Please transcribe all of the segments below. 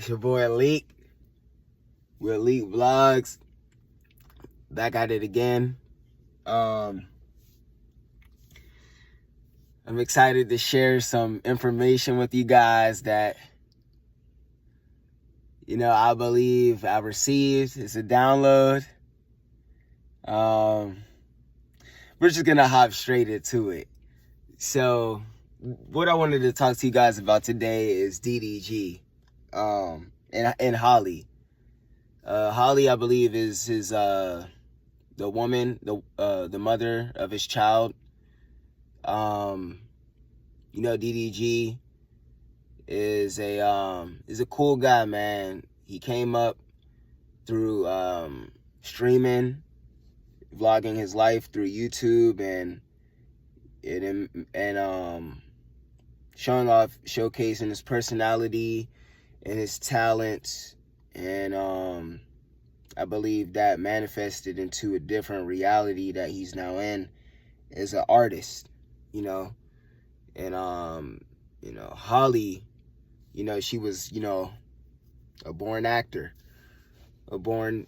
It's your boy Elite. We're Elite Vlogs. Back at it again. I'm excited to share some information with you guys that, I believe I received. It's a download. We're just going to hop straight into it. So, what I wanted to talk to you guys about today is DDG and Halle. Halle, I believe, is his the woman, the mother of his child. DDG is a cool guy, man. He came up through streaming, vlogging his life through YouTube and showcasing his personality and his talents, and I believe that manifested into a different reality that he's now in as an artist, and Halle, she was, a born actor, a born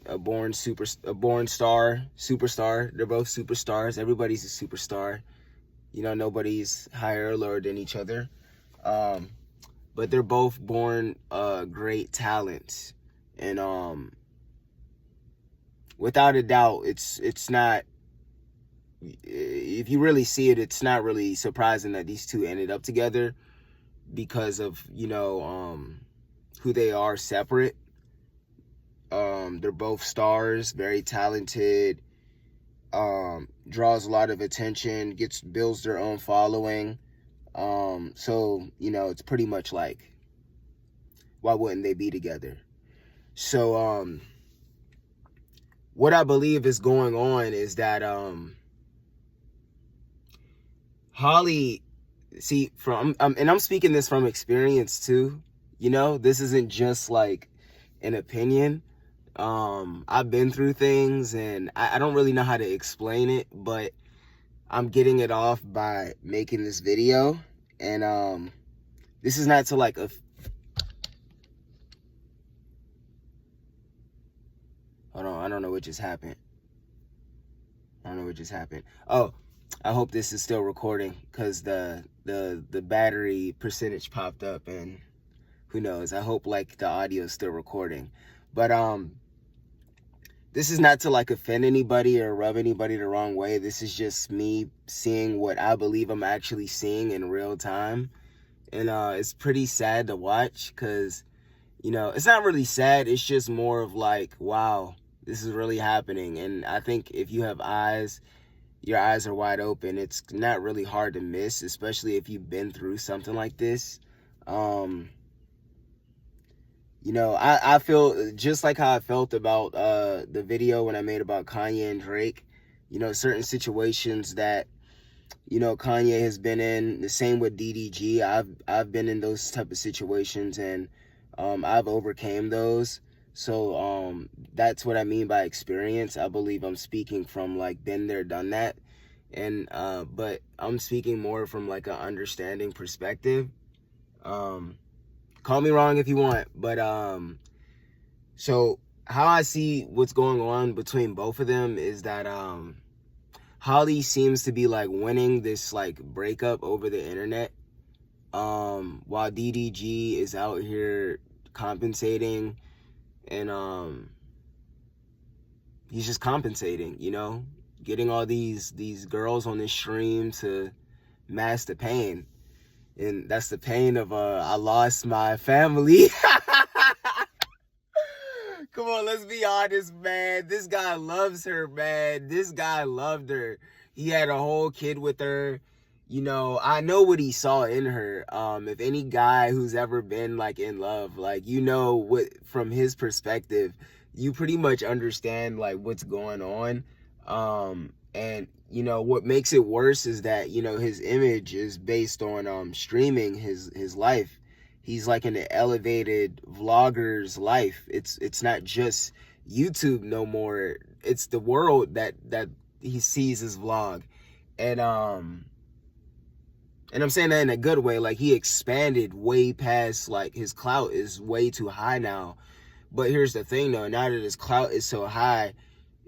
superstar. They're both superstars. Everybody's a superstar. Nobody's higher or lower than each other. But they're both born great talents. And without a doubt, it's not, if you really see it, it's not really surprising that these two ended up together because of, who they are separate. They're both stars, very talented, draws a lot of attention, builds their own following. So, it's pretty much like, why wouldn't they be together? So, what I believe is going on is that, Halle, see, and I'm speaking this from experience too, this isn't just like an opinion. I've been through things and I don't really know how to explain it, but I'm getting it off by making this video. And this is not to like hold on, I don't know what just happened. Oh, I hope this is still recording, because the battery percentage popped up, and who knows, I hope like the audio is still recording. But this is not to like offend anybody or rub anybody the wrong way. This is just me seeing what I believe I'm actually seeing in real time. And it's pretty sad to watch, because, it's not really sad. It's just more of like, wow, this is really happening. And I think if you have eyes, your eyes are wide open. It's not really hard to miss, especially if you've been through something like this. I feel just like how I felt about the video when I made about Kanye and Drake. Certain situations that, Kanye has been in. The same with DDG. I've been in those type of situations, and I've overcame those. So that's what I mean by experience. I believe I'm speaking from like been there, done that. And but I'm speaking more from like an understanding perspective. Call me wrong if you want, but so how I see what's going on between both of them is that Halle seems to be like winning this like breakup over the internet, while DDG is out here compensating, and he's just compensating, getting all these girls on this stream to mask the pain. And that's the pain of I lost my family. Come on, let's be honest, man. This guy loves her, man. This guy loved her. He had a whole kid with her. I know what he saw in her. If any guy who's ever been like in love, like, what from his perspective, you pretty much understand like what's going on. And what makes it worse is that, his image is based on streaming his life. He's like in an elevated vlogger's life. It's not just YouTube no more. It's the world that he sees his vlog. And And I'm saying that in a good way. Like, he expanded way past, like, his clout is way too high now. But here's the thing, though. Now that his clout is so high,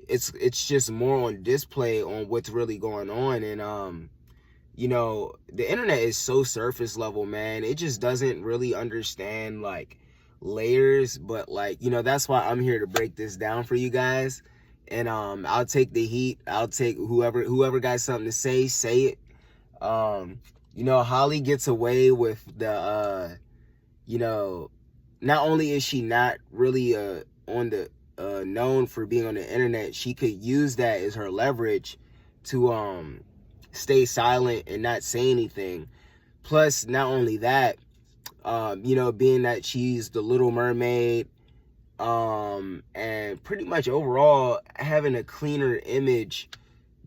it's just more on display on what's really going on. And you know, the internet is so surface level, man. It just doesn't really understand, like, layers. But, like, you know, that's why I'm here to break this down for you guys. And I'll take the heat. I'll take whoever got something to say it. You know, Halle gets away with the you know, not only is she not really on the known for being on the internet, she could use that as her leverage to stay silent and not say anything. Plus, not only that, you know, being that she's the Little Mermaid, and pretty much overall having a cleaner image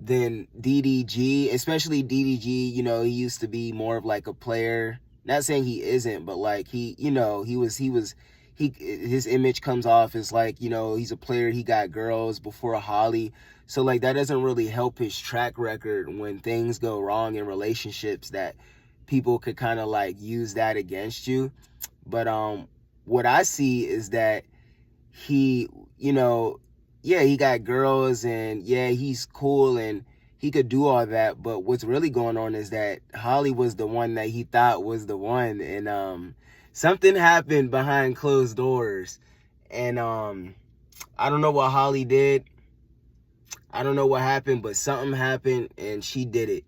than DDG, especially DDG. You know, he used to be more of like a player. Not saying he isn't, but like he, you know, his image comes off as like, you know, he's a player, he got girls before Halle. So like that doesn't really help his track record when things go wrong in relationships, that people could kind of like use that against you. But what I see is that he, you know, yeah, he got girls and yeah, he's cool and he could do all that. But what's really going on is that Halle was the one that he thought was the one. And something happened behind closed doors. And I don't know what Halle did. I don't know what happened, but something happened and she did it.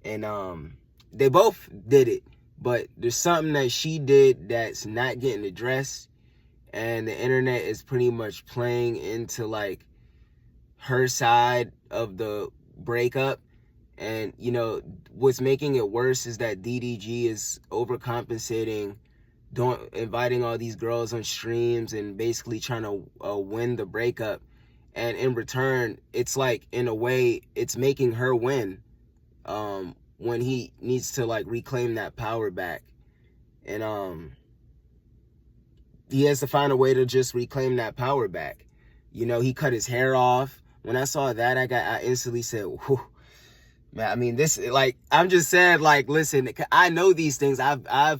And they both did it. But there's something that she did that's not getting addressed. And the internet is pretty much playing into like her side of the breakup. And you know what's making it worse is that DDG is overcompensating, inviting all these girls on streams and basically trying to win the breakup. And in return, it's like, in a way, it's making her win when he needs to like reclaim that power back. And he has to find a way to just reclaim that power back. You know, he cut his hair off. When I saw that, I instantly said, whew. Man, I mean, this, like, I'm just saying, like, listen, I know these things. I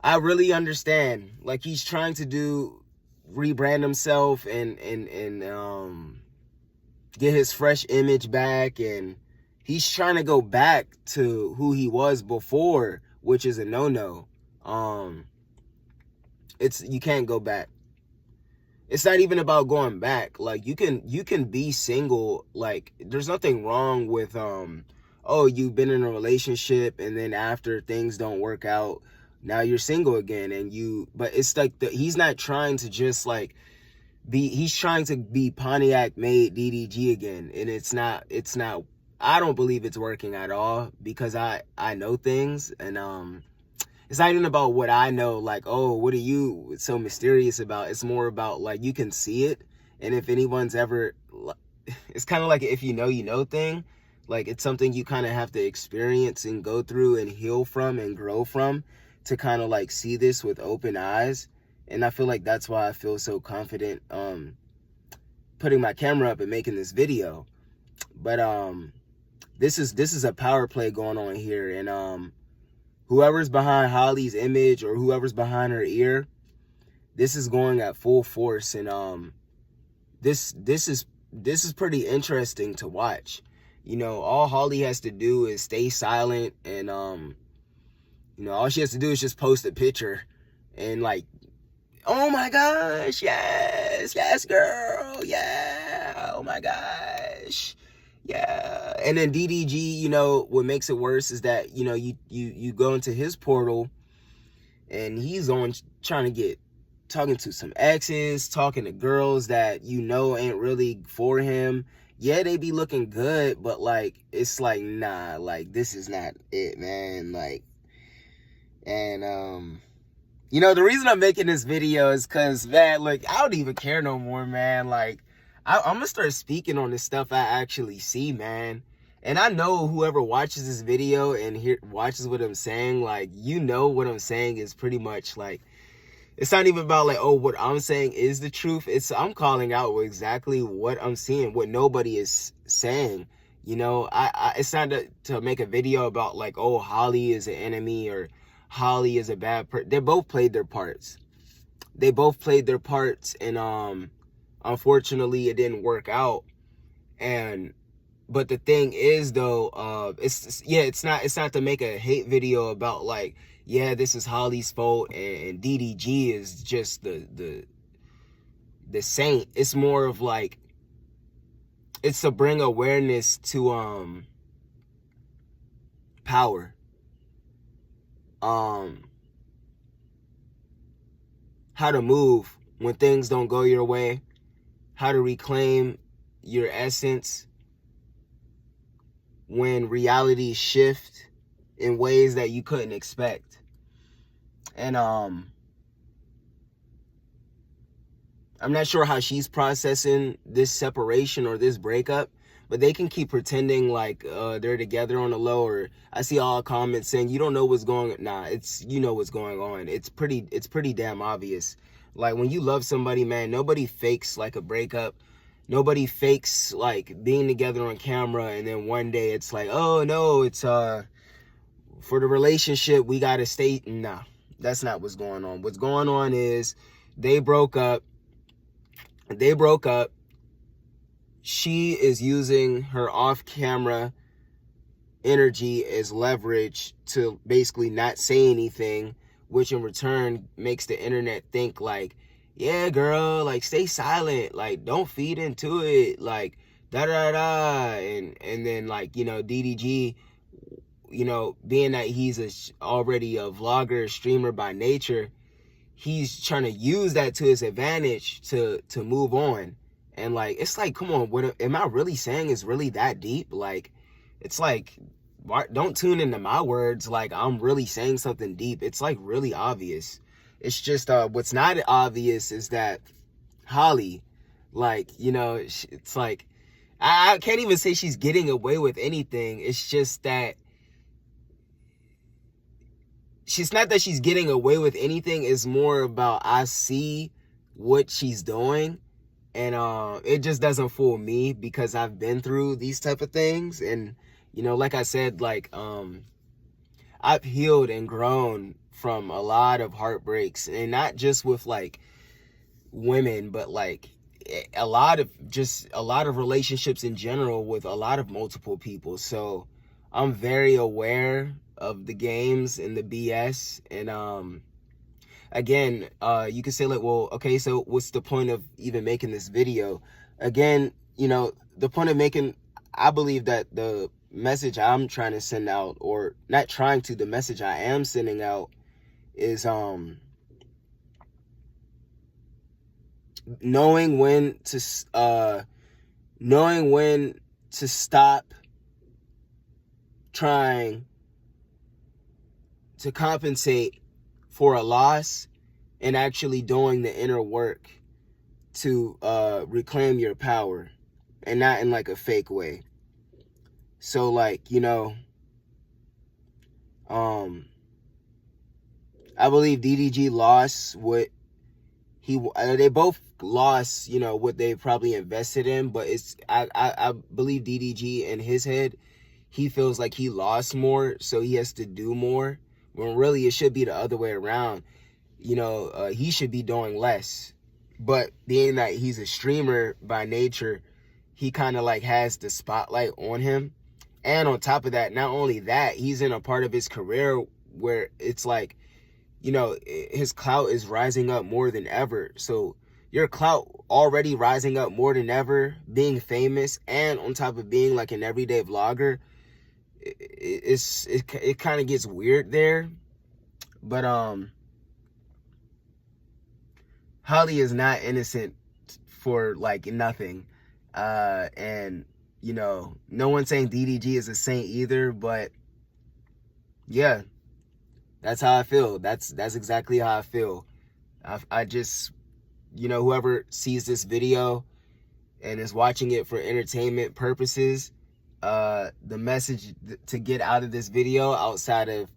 really understand. Like, he's trying to rebrand himself and get his fresh image back. And he's trying to go back to who he was before, which is a no-no. You can't go back. It's not even about going back. Like, you can be single. Like, there's nothing wrong with oh, you've been in a relationship and then after things don't work out, now you're single again. But it's like he's not trying to just like he's trying to be Pontiac made DDG again. And it's not, I don't believe it's working at all, because I know things. And it's not even about what I know, like, oh, what are you so mysterious about? It's more about, like, you can see it. And if anyone's ever, it's kind of like if you know thing. Like, it's something you kind of have to experience and go through and heal from and grow from to kind of, like, see this with open eyes. And I feel like that's why I feel so confident putting my camera up and making this video. But this is a power play going on here. And whoever's behind Halle's image or whoever's behind her ear, this is going at full force. And this is pretty interesting to watch. You know, all Halle has to do is stay silent, and you know, all she has to do is just post a picture and like, oh my gosh, yes girl, yeah, oh my gosh, yeah. And then DDG, you know, what makes it worse is that, you know, you go into his portal and he's on trying to talking to some exes, talking to girls that, you know, ain't really for him. Yeah, they be looking good, but like, it's like, nah, like, this is not it, man. Like, and you know, the reason I'm making this video is because, man, look, I don't even care no more, man. Like, I'm gonna start speaking on this stuff I actually see, man. And I know whoever watches this video and watches what I'm saying, like, you know what I'm saying is pretty much like, it's not even about like, oh, what I'm saying is the truth. I'm calling out exactly what I'm seeing, what nobody is saying. You know, it's not to make a video about like, oh, Halle is an enemy or Halle is a bad person. They both played their parts. They both played their parts, and unfortunately it didn't work out. And but the thing is though, it's not to make a hate video about like, yeah, this is Holly's fault and DDG is just the saint. It's more of like, it's to bring awareness to power. How to move when things don't go your way, how to reclaim your essence when realities shift in ways that you couldn't expect. And I'm not sure how she's processing this separation or this breakup, but they can keep pretending like they're together on the low. Or I see all comments saying you don't know what's going on. Nah, you know what's going on. It's pretty damn obvious. Like when you love somebody, man, nobody fakes like a breakup. Nobody fakes like being together on camera and then one day it's like, oh no, it's for the relationship we gotta stay. Nah, that's not what's going on. What's going on is they broke up. She is using her off-camera energy as leverage to basically not say anything, which in return makes the internet think like, yeah, girl, like stay silent, like don't feed into it, like da da da. And then like, you know, DDG, you know, being that he's already a vlogger, streamer by nature, he's trying to use that to his advantage to move on. And like, it's like, come on, what am I really saying is really that deep? Like, it's like, don't tune into my words like I'm really saying something deep. It's like really obvious. It's just what's not obvious is that Halle, like, you know, it's like, I can't even say she's getting away with anything. It's just that she's not that she's getting away with anything. It's more about I see what she's doing, and it just doesn't fool me because I've been through these type of things. And you know, like I said, like I've healed and grown from a lot of heartbreaks, and not just with like women, but like a lot of relationships in general with a lot of multiple people. So I'm very aware of the games and the BS. And again, you can say like, well, okay, so what's the point of even making this video? Again, you know, the point of making, I believe that the message I'm trying to send out, or not trying to, the message I am sending out is knowing when to stop trying to compensate for a loss and actually doing the inner work to reclaim your power, and not in like a fake way. So like, you know, I believe DDG lost what they both lost, you know, what they probably invested in, but I believe DDG in his head, he feels like he lost more, so he has to do more, when really it should be the other way around. You know, he should be doing less, but being that he's a streamer by nature, he kind of like has the spotlight on him. And on top of that, not only that, he's in a part of his career where it's like, you know, his clout is rising up more than ever. So your clout already rising up more than ever, being famous, and on top of being like an everyday vlogger, it kind of gets weird there. But Halle is not innocent for like nothing. And you know, no one's saying DDG is a saint either, but yeah, that's how I feel. That's exactly how I feel. I just, you know, whoever sees this video and is watching it for entertainment purposes, the message to get out of this video, outside of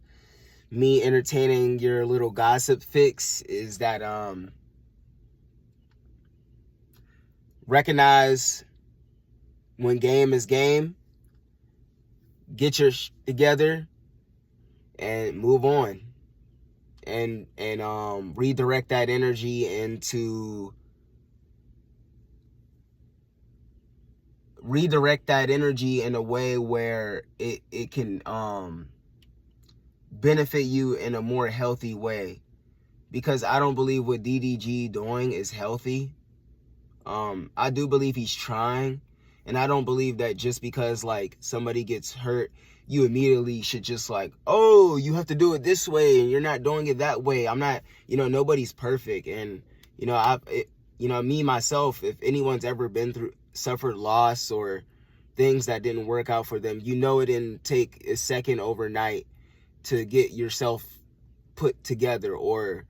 me entertaining your little gossip fix, is that recognize when game is game, get your together and move on, and redirect that energy in a way where it can benefit you in a more healthy way. Because I don't believe what DDG doing is healthy. I do believe he's trying, and I don't believe that just because like somebody gets hurt, you immediately should just like, oh, you have to do it this way and you're not doing it that way. I'm not, nobody's perfect. And, me, myself, if anyone's ever suffered loss or things that didn't work out for them, it didn't take a second overnight to get yourself put together, or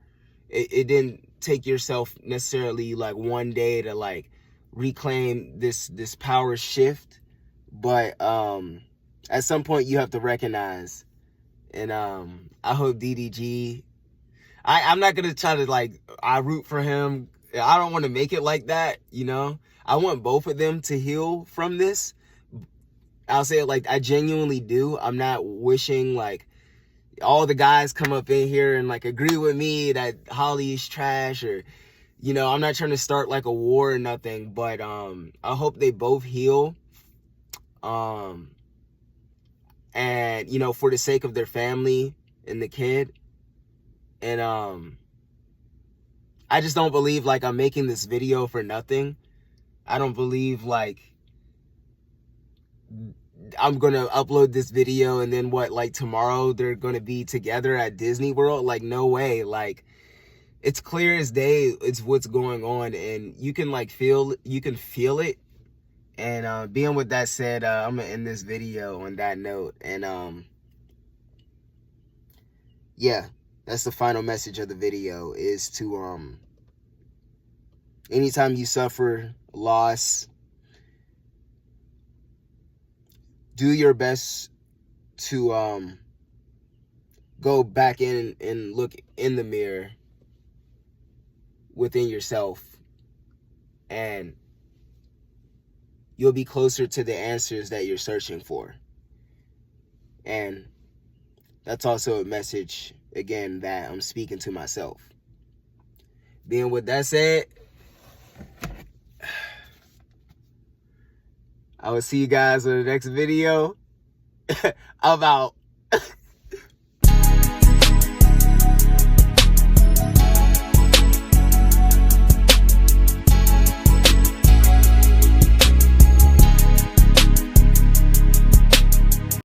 it didn't take yourself necessarily like one day to like reclaim this power shift. But at some point you have to recognize, and I hope DDG, I'm not gonna try to like, I root for him. I don't want to make it like that, I want both of them to heal from this. I'll say it like, I genuinely do. I'm not wishing like all the guys come up in here and like agree with me that Halle is trash, or I'm not trying to start like a war or nothing, but I hope they both heal, and for the sake of their family and the kid. And I just don't believe like I'm making this video for nothing. I don't believe like I'm gonna upload this video and then like tomorrow they're gonna be together at Disney World. Like, no way. Like, it's clear as day, it's what's going on, and you can feel it. And being with that said, I'm gonna end this video on that note. And yeah, that's the final message of the video, is to anytime you suffer loss, do your best to go back in and look in the mirror within yourself, and you'll be closer to the answers that you're searching for. And that's also a message, again, that I'm speaking to myself. Being with that said, I will see you guys in the next video. I'm out.